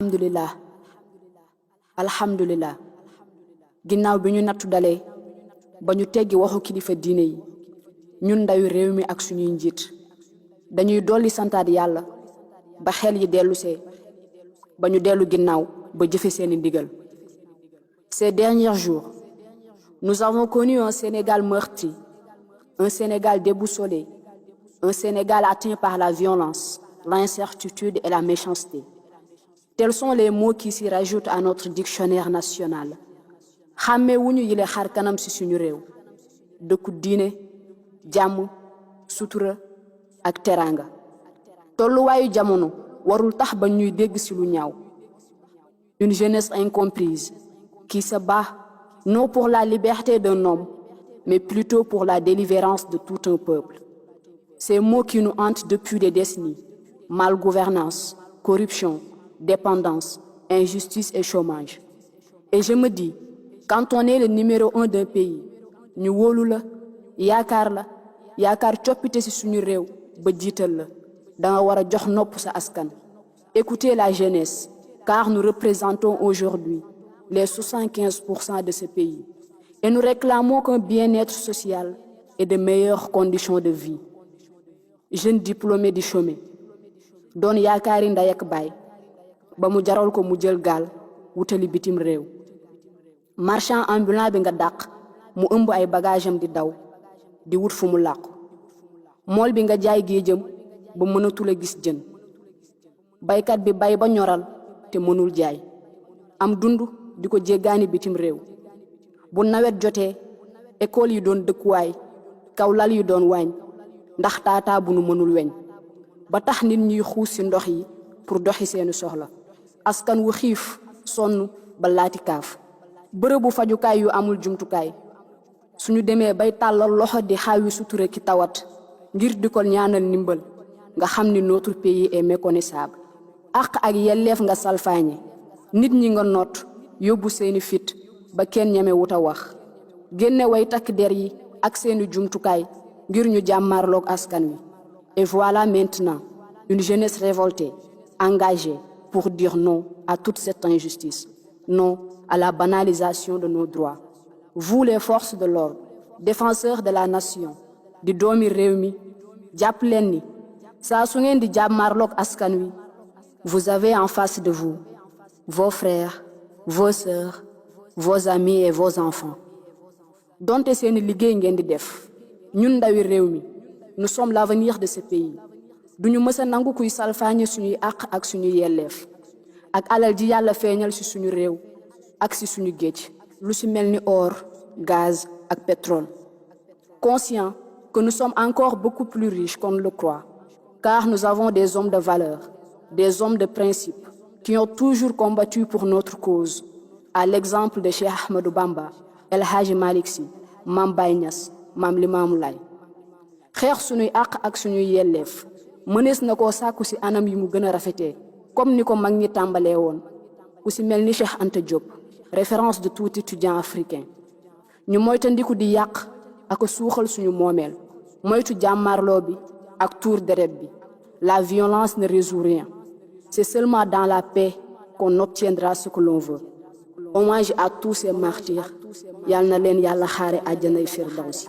alhamdulillah alhamdulillah ginnaaw bi ñu nattu dalee ba ñu teggi waxu kilifa diine yi ñun ndawi réew mi ak suñuy njiit dañuy dolli santaat yàlla ba xel yi dellusee ba ñu dellu ginnaaw ba jëfe seeni ndigal. Ces derniers jours, nous avons connu un Sénégal meurtri, un Sénégal déboussolé, un Sénégal atteint par la violence, l'incertitude et la méchanceté. Tels sont les mots qui s'y rajoutent à notre dictionnaire national. Xàmme wuñu yile xar kanam ci suñu réew dëkku diine jàmm sutura ak teranga tolluwaayu jamono warul tax ba ñuy dégg ci lu ñaaw. Une jeunesse incomprise qui se bat non pour la liberté d'un homme mais plutôt pour la délivrance de tout un peuple. Ces mots qui nous hantent depuis des décennies: malgouvernance, corruption, dépendance, injustice et chômage. Et je me dis, quand on est le numéro 1 d'un pays, ñu wóolu la yaakaar coppite ci suñu réew ba jiital la danga war a jox nopp sa askan. Écoutez la jeunesse, car nous représentons aujourd'hui les 75% de ce pays et nous réclamons qu'un bien-être social et de meilleures conditions de vie. Jeune diplômé di chômé doon yaakaari ndey ak baay ba mu jaral ko mu jël gaal wutali bitim réew. Marchand ambulant bi nga dàq mu ëmb ay bagageam di daw di wut fu mu làqu. mool bi nga jaay géejam ba mënatul a gis jën. baykat bi bay ba ñoral te mënul jaay am dund di ko jéggaani bitim réew. bu nawet jotee école yi doon dëkkuwaay kaw lal yi doon waañ ndax taataa bu nu mënul weñ ba tax nit ñuy xuus ci ndox yi pour doxi seeni soxla. askan wu xiif sonn ba laati kaaf. bërëbu fajukaay yu amul jumtukaay suñu demee bay tàllal loxo di xaawi sutura ki tawat ngir di ko ñaanal ndimbal nga xam ni notre pays est méconnaissable. àq ak yelleef nga salfaañe nit ñi nga noot yóbbu seeni fit ba kenn ñeme wuta wax. génne way takk der yi ak seeni jumtukaay ngir ñu jàmmarloog askan wi. Et voilà maintenant une jeunesse révoltée, engagée pour dire non à toute cette injustice, non à la banalisation de nos droits. Vous les forces de l'ordre, défenseurs de la nation, di doomi réew mi jàpp leen ni saa su ngeen di jàmmarloog askan wi, vous avez en face de vous vos frères, vos sœurs, vos amis et vos enfants. donte seeni liggéey ngeen di def ñun ndawi réew mi nous sommes l'avenir de ce pays. duñu mës a nangu kuy salfaañe suñuy àq ak suñuy yelleef ak alal ji yàlla feeñal ci suñu réew ak ci suñu géej lu ci mel ni or gaz ak pétrole. Conscient que nous sommes encore beaucoup plus riches qu'on ne le croit, car nous avons des hommes de valeur, des hommes de principe qui ont toujours combattu pour notre cause, à l'exemple de Cheikh Ahmadou Bamba, El Hadji Malick Sy, Mame Baye Niass, Mame Limamou Laye. xeex suñuy àq ak suñuy yelleef mënees na koo sàkku ci anam yi mu gën a rafetee comme ni ko mag ñi tàmbalee woon ku ci mel ni Cheikh Anta Diop, référence de tout étudiant africain. ñu moytandiku di yàq ak suuxal suñu moomeel moytu jàmmarloo bi ak tuur deret bi. La violence ne résout rien. C'est seulement dans la paix qu'on obtiendra ce que l'on veut. Hommage à tous ces martyrs. Yal na leen yàlla xaare àjjanay firdawsi.